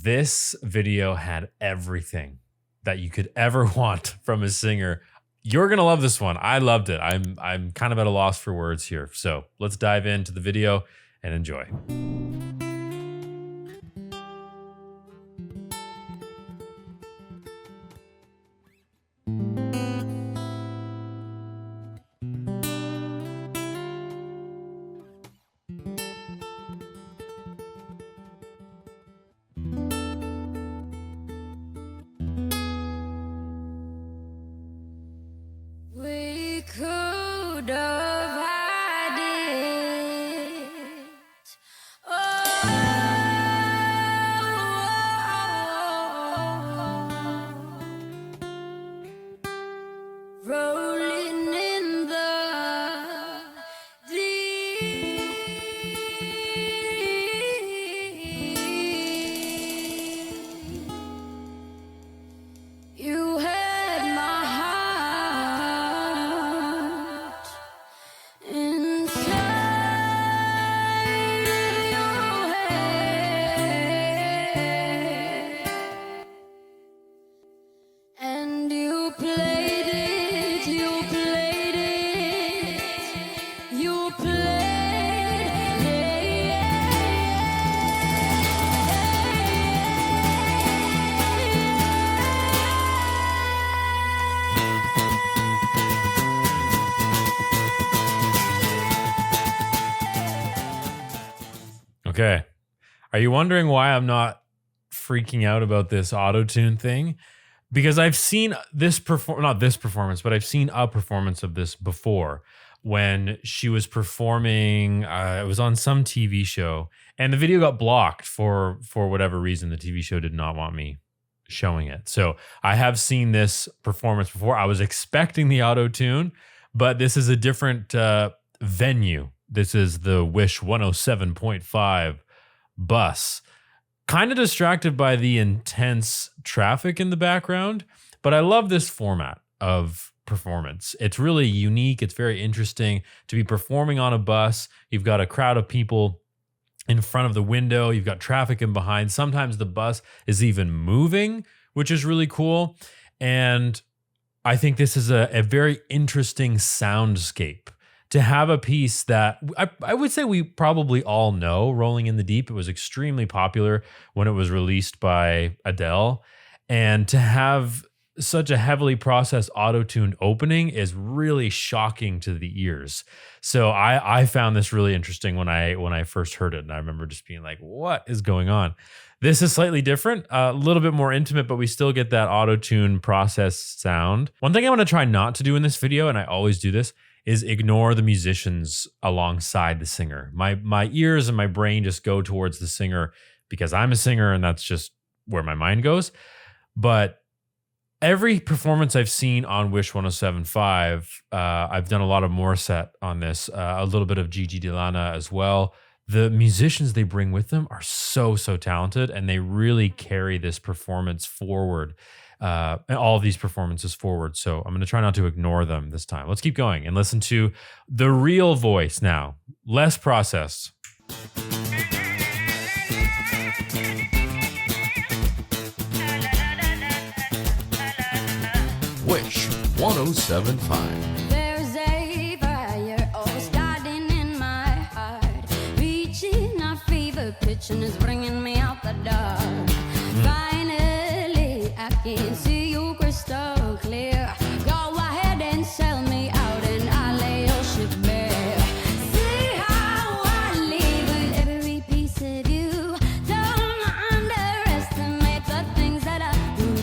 This video had everything that you could ever want from a singer. You're going to love this one. I loved it. I'm kind of at a loss for words here. So let's dive into the video and enjoy. We could have had it. Rolling in the deep. You had my heart inside your head, and you played it, you played it, you played it. Okay. Are you wondering why I'm not freaking out about this auto-tune thing? Because I've seen this not this performance, but I've seen a performance of this before when she was performing. It was on some TV show, and the video got blocked for whatever reason. The TV show did not want me showing it. So I have seen this performance before. I was expecting the auto-tune, but this is a different venue. This is the Wish 107.5 bus. Kind of distracted by the intense traffic in the background, but I love this format of performance. It's really unique. It's very interesting to be performing on a bus. You've got a crowd of people in front of the window. You've got traffic in behind. Sometimes the bus is even moving, which is really cool. And I think this is a very interesting soundscape. To have a piece that I would say we probably all know, Rolling in the Deep. It was extremely popular when it was released by Adele. And to have such a heavily processed auto-tuned opening is really shocking to the ears. So I found this really interesting when I first heard it. And I remember just being like, what is going on? This is slightly different, a little bit more intimate, but we still get that auto-tune processed sound. One thing I want to try not to do in this video, and I always do this, is ignore the musicians alongside the singer. My ears and my brain just go towards the singer because I'm a singer and that's just where my mind goes. But every performance I've seen on Wish 107.5, I've done a lot of Morissette on this, a little bit of Gigi Delana as well. The musicians they bring with them are so talented, and they really carry this performance forward. And all of these performances forward. So I'm going to try not to ignore them this time. Let's keep going and listen to the real voice now. Less processed. Wish 107.5. There's a fire all starting in my heart, reaching a fever pitch and it's bringing me out the dark. Finally, I can see you crystal clear. Go ahead and sell me out and I'll lay your ship bare. See how I leave with every piece of you. Don't underestimate the things that I do.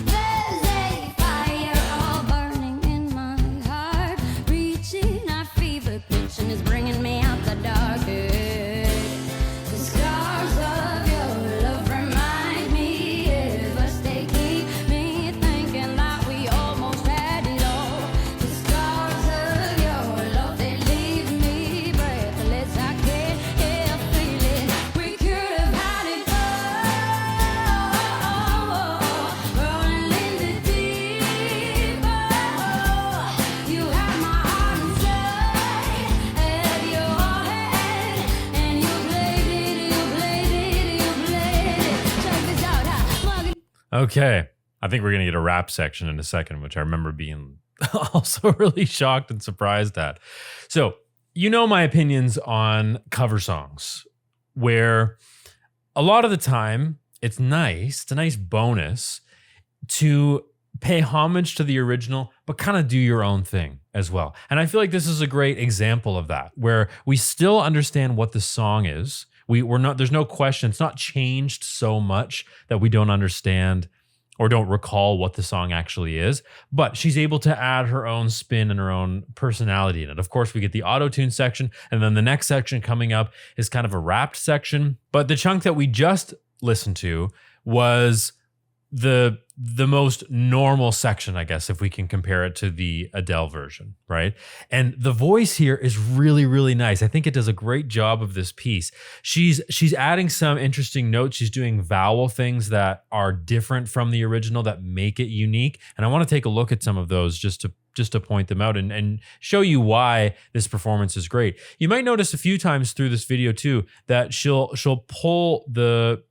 There's a fire all burning in my heart, reaching a fever pitch and it's bringing me out the dark. The stars of your love remind me of us taking Okay. I think we're going to get a rap section in a second, which I remember being also really shocked and surprised at. So, you know my opinions on cover songs, where a lot of the time it's a nice bonus to pay homage to the original, but kind of do your own thing as well. And I feel like this is a great example of that, where we still understand what the song is. We're not, there's no question. It's not changed so much that we don't understand or don't recall what the song actually is, but she's able to add her own spin and her own personality in it. Of course, we get the auto-tune section, and then the next section coming up is kind of a rapped section. But the chunk that we just listened to was the most normal section, I guess, if we can compare it to the Adele version, right? And the voice here is really, really nice. I think it does a great job of this piece. She's adding some interesting notes. She's doing vowel things that are different from the original that make it unique. And I want to take a look at some of those just to point them out and show you why this performance is great. You might notice a few times through this video too that she'll pull that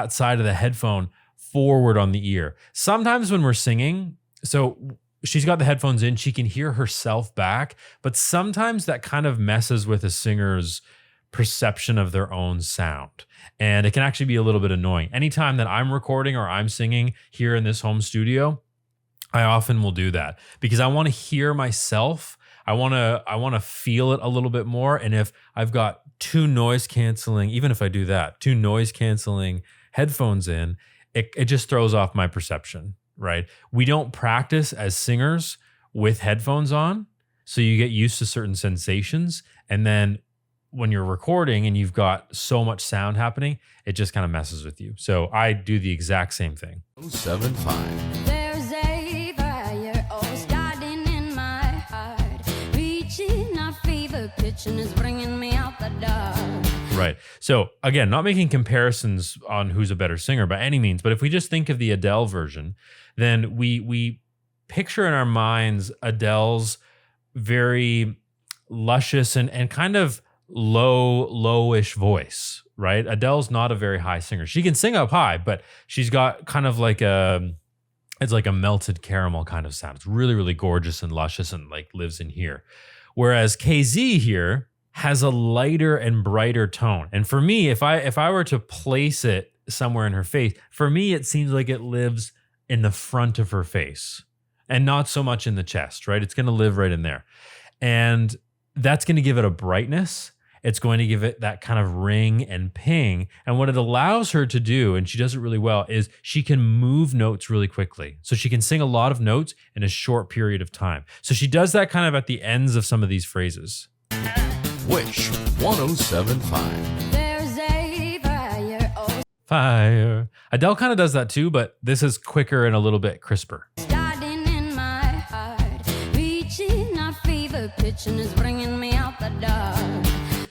side of the headphone forward on the ear. Sometimes when we're singing, so she's got the headphones in, she can hear herself back, but sometimes that kind of messes with a singer's perception of their own sound. And it can actually be a little bit annoying. Anytime that I'm recording or I'm singing here in this home studio, I often will do that because I want to hear myself. I want to feel it a little bit more. And if I've got two noise canceling headphones in, it just throws off my perception, right? We don't practice as singers with headphones on, so you get used to certain sensations. And then when you're recording and you've got so much sound happening, it just kind of messes with you. So I do the exact same thing. 075. There's a fire all starting in my heart, reaching a fever pitch and it's bringing me out the dark. Right. So again, not making comparisons on who's a better singer by any means, but if we just think of the Adele version, then we picture in our minds Adele's very luscious and kind of lowish voice, right? Adele's not a very high singer. She can sing up high, but she's got kind of like it's like a melted caramel kind of sound. It's really, really gorgeous and luscious and like lives in here. Whereas KZ here has a lighter and brighter tone. And for me, if I were to place it somewhere in her face, for me, it seems like it lives in the front of her face and not so much in the chest, right? It's going to live right in there. And that's going to give it a brightness. It's going to give it that kind of ring and ping. And what it allows her to do, and she does it really well, is she can move notes really quickly. So she can sing a lot of notes in a short period of time. So she does that kind of at the ends of some of these phrases. Wish 1075. There's a fire all Fire. Adele kind of does that too, but this is quicker and a little bit crisper. starting in my heart, reaching a fever pitch and it's bringing me out the dark.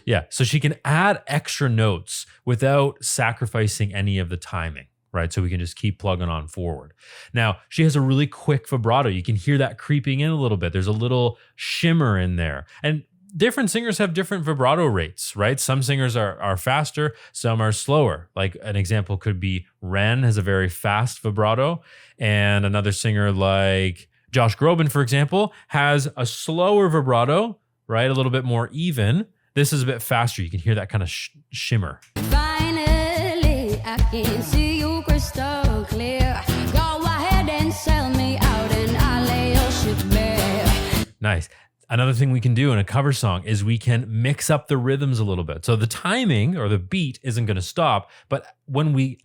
Yeah, so she can add extra notes without sacrificing any of the timing, right? So we can just keep plugging on forward. Now, she has a really quick vibrato. You can hear that creeping in a little bit. There's a little shimmer in there. And different singers have different vibrato rates, right? Some singers are faster, some are slower. Like an example could be Ren has a very fast vibrato, and another singer like Josh Groban, for example, has a slower vibrato, right? A little bit more even. This is a bit faster. You can hear that kind of shimmer. Finally, I can see you crystal clear. Go ahead and sell me out and I'll lay your ship bare. Nice. Another thing we can do in a cover song is we can mix up the rhythms a little bit. So the timing or the beat isn't going to stop, but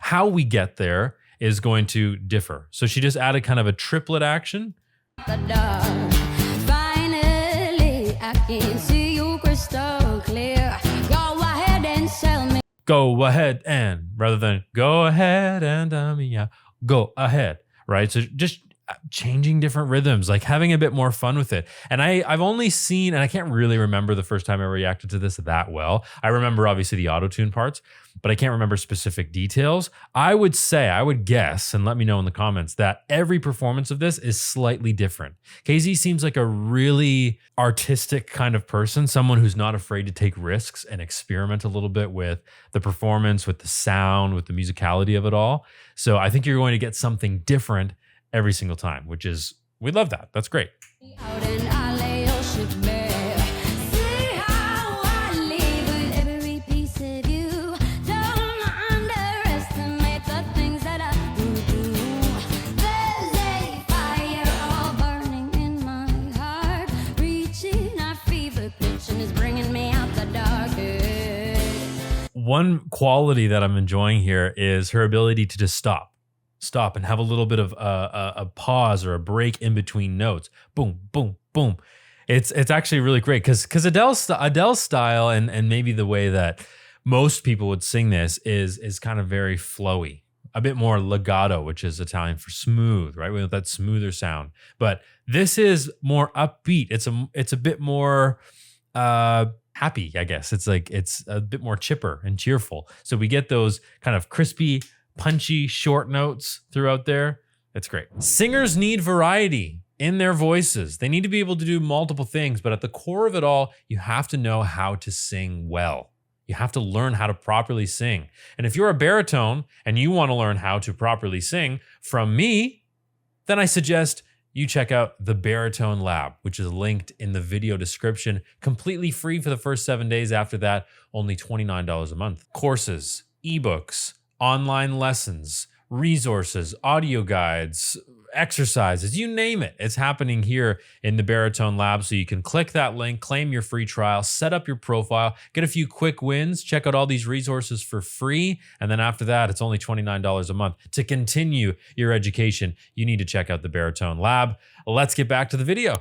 how we get there is going to differ. So she just added kind of a triplet action. The dark. Finally, I can see you crystal clear. Go ahead and sell me. Go ahead and, rather than go ahead and go ahead, right? So just changing different rhythms, like having a bit more fun with it. And I've only seen, and I can't really remember the first time I reacted to this that well. I remember obviously the auto-tune parts, but I can't remember specific details. I would guess, and let me know in the comments, that every performance of this is slightly different. KZ seems like a really artistic kind of person, someone who's not afraid to take risks and experiment a little bit with the performance, with the sound, with the musicality of it all. So I think you're going to get something different every single time, which is, we love that. That's great. Out and I lay your shit bare. See how I leave with every piece of you. Don't underestimate the things that I do. There's a fire all burning in my heart, reaching a fever pitch and is bringing me out the darkest. One quality that I'm enjoying here is her ability to just stop and have a little bit of a pause or a break in between notes. Boom, boom, boom. It's actually really great because Adele's style and maybe the way that most people would sing this is kind of very flowy, a bit more legato, which is Italian for smooth, right? With that smoother sound. But this is more upbeat. It's a bit more happy, I guess. It's a bit more chipper and cheerful. So we get those kind of crispy, punchy short notes throughout there. It's great. Singers need variety in their voices. They need to be able to do multiple things, but at the core of it all, you have to know how to sing well. You have to learn how to properly sing. And if you're a baritone and you want to learn how to properly sing from me, then I suggest you check out the Baritone Lab, which is linked in the video description, completely free for the first 7 days. After that, only $29 a month. Courses, ebooks, online lessons, resources, audio guides, exercises, you name it. It's happening here in the Baritone Lab. So you can click that link, claim your free trial, set up your profile, get a few quick wins, check out all these resources for free. And then after that, it's only $29 a month. To continue your education, you need to check out the Baritone Lab. Let's get back to the video.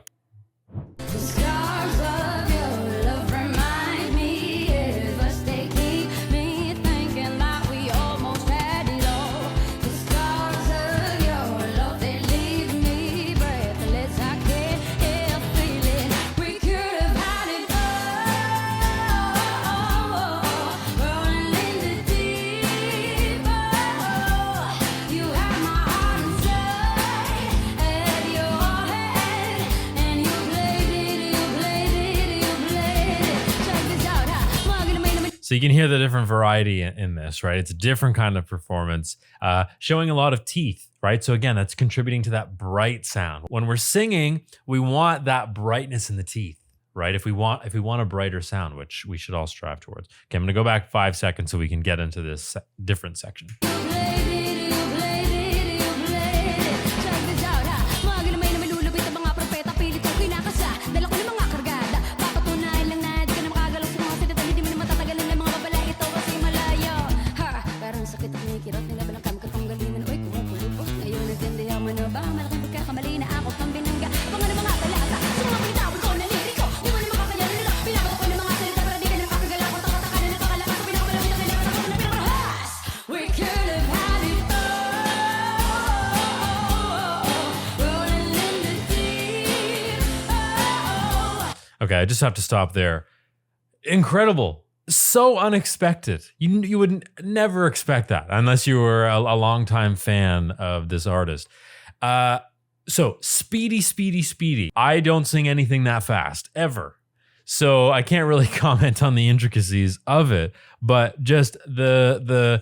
The stars of your love remind me of us. They keep me thinking that we almost had it all. The stars of your love, they leave me breathless. I can't help feeling we could have had it all. Rolling in the deep. Oh, you have my heart inside at your head, and you played it. Check this out, huh? So you can hear the different variety in this, right? It's a different kind of performance, showing a lot of teeth, right? So again, that's contributing to that bright sound. When we're singing, we want that brightness in the teeth, right? If we want a brighter sound, which we should all strive towards. Okay, I'm gonna go back 5 seconds so we can get into this different section. We could have had it all, rolling in the deep. Okay, I just have to stop there. Incredible. So unexpected. You would never expect that unless you were a longtime fan of this artist. So speedy. I don't sing anything that fast, ever. So I can't really comment on the intricacies of it, but just the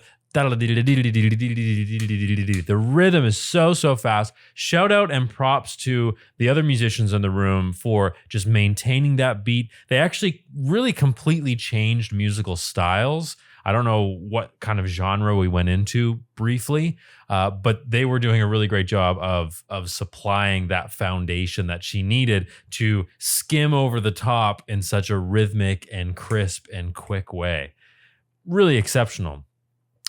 rhythm is so fast. Shout out and props to the other musicians in the room for just maintaining that beat. They actually really completely changed musical styles. I don't know what kind of genre we went into briefly, but they were doing a really great job of supplying that foundation that she needed to skim over the top in such a rhythmic and crisp and quick way. Really exceptional.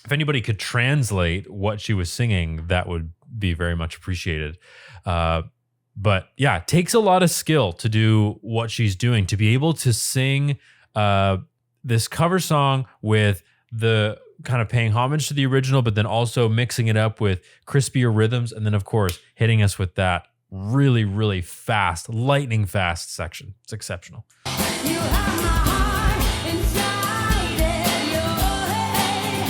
If anybody could translate what she was singing, that would be very much appreciated. But yeah, it takes a lot of skill to do what she's doing, to be able to sing this cover song with the kind of paying homage to the original, but then also mixing it up with crispier rhythms. And then, of course, hitting us with that really fast, lightning fast section. It's exceptional. You have my heart inside of your head,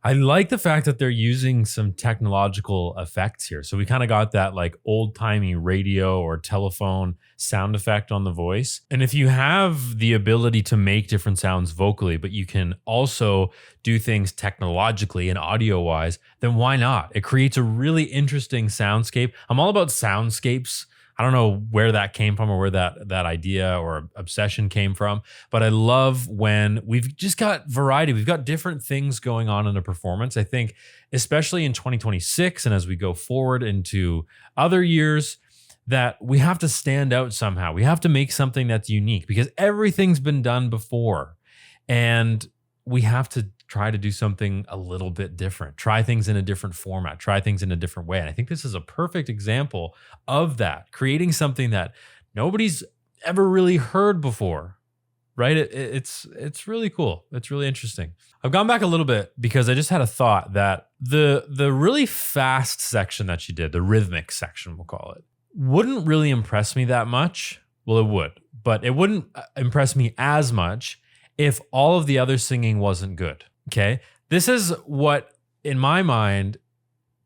I like the fact that they're using some technological effects here. So we kind of got that like old timey radio or telephone sound effect on the voice. And if you have the ability to make different sounds vocally, but you can also do things technologically and audio wise, then why not? It creates a really interesting soundscape. I'm all about soundscapes. I don't know where that came from or where that idea or obsession came from, but I love when we've just got variety. We've got different things going on in a performance. I think, especially in 2026 and as we go forward into other years, that we have to stand out somehow. We have to make something that's unique because everything's been done before. And we have to try to do something a little bit different, try things in a different format, try things in a different way. And I think this is a perfect example of that, creating something that nobody's ever really heard before, right? It's really cool. It's really interesting. I've gone back a little bit because I just had a thought that the really fast section that she did, the rhythmic section, we'll call it, wouldn't really impress me that much. Well, it would, but it wouldn't impress me as much if all of the other singing wasn't good. Okay. This is what, in my mind,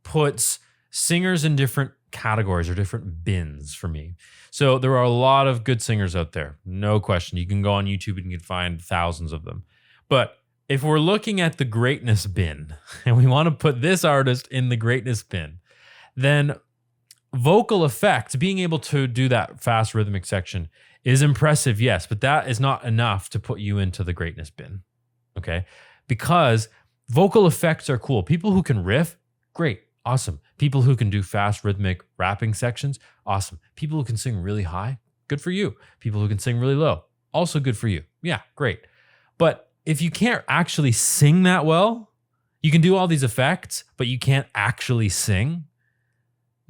puts singers in different categories or different bins for me. So there are a lot of good singers out there. No question. You can go on YouTube and you can find thousands of them. But if we're looking at the greatness bin and we want to put this artist in the greatness bin, then vocal effects, being able to do that fast rhythmic section is impressive, yes, but that is not enough to put you into the greatness bin. Okay. Because vocal effects are cool. People who can riff, great, awesome. People who can do fast rhythmic rapping sections, awesome. People who can sing really high, good for you. People who can sing really low, also good for you. Yeah, great. But if you can't actually sing that well, you can do all these effects, but you can't actually sing,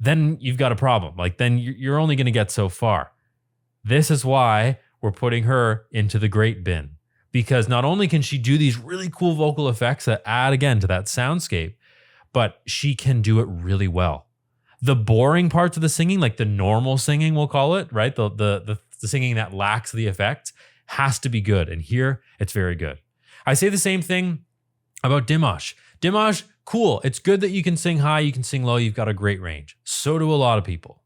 then you've got a problem. Like then you're only going to get so far. This is why we're putting her into the great bin. Because not only can she do these really cool vocal effects that add again to that soundscape, but she can do it really well. The boring parts of the singing, like the normal singing, we'll call it, right? The singing that lacks the effect has to be good. And here it's very good. I say the same thing about Dimash. Dimash, cool. It's good that you can sing high, you can sing low, you've got a great range. So do a lot of people.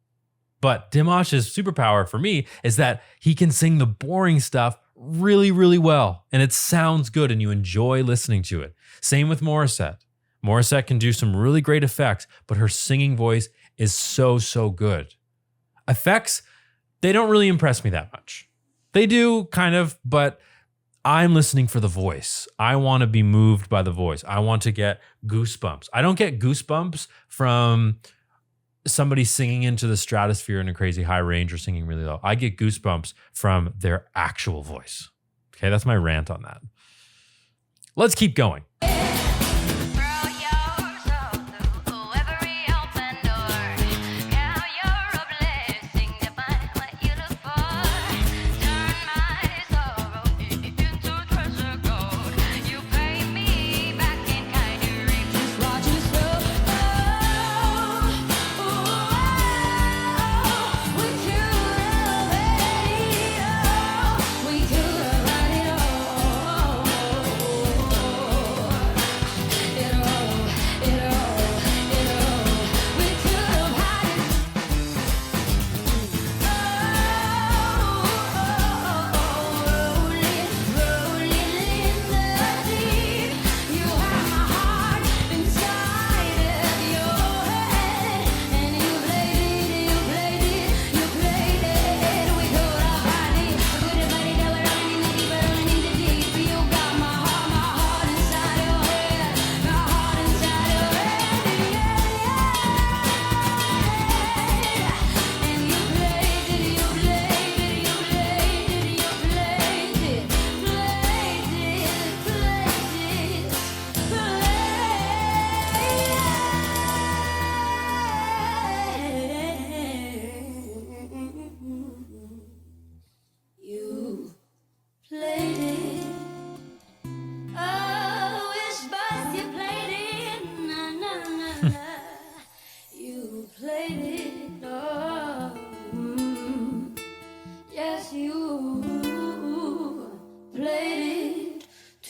But Dimash's superpower for me is that he can sing the boring stuff really, really well. And it sounds good and you enjoy listening to it. Same with Morissette. Morissette can do some really great effects, but her singing voice is so, so good. Effects, they don't really impress me that much. They do kind of, but I'm listening for the voice. I want to be moved by the voice. I want to get goosebumps. I don't get goosebumps from somebody singing into the stratosphere in a crazy high range or singing really low. I get goosebumps from their actual voice. Okay, that's my rant on that. Let's keep going.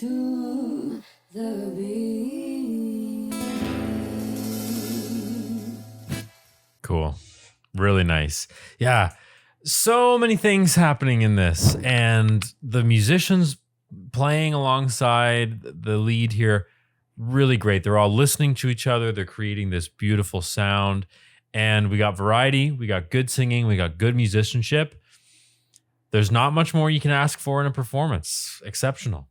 to the beat. cool. Really nice. Yeah. So many things happening in this, and the musicians playing alongside the lead here, really great. They're all listening to each other. They're creating this beautiful sound, and we got variety. We got good singing. We got good musicianship. There's not much more you can ask for in a performance. Exceptional.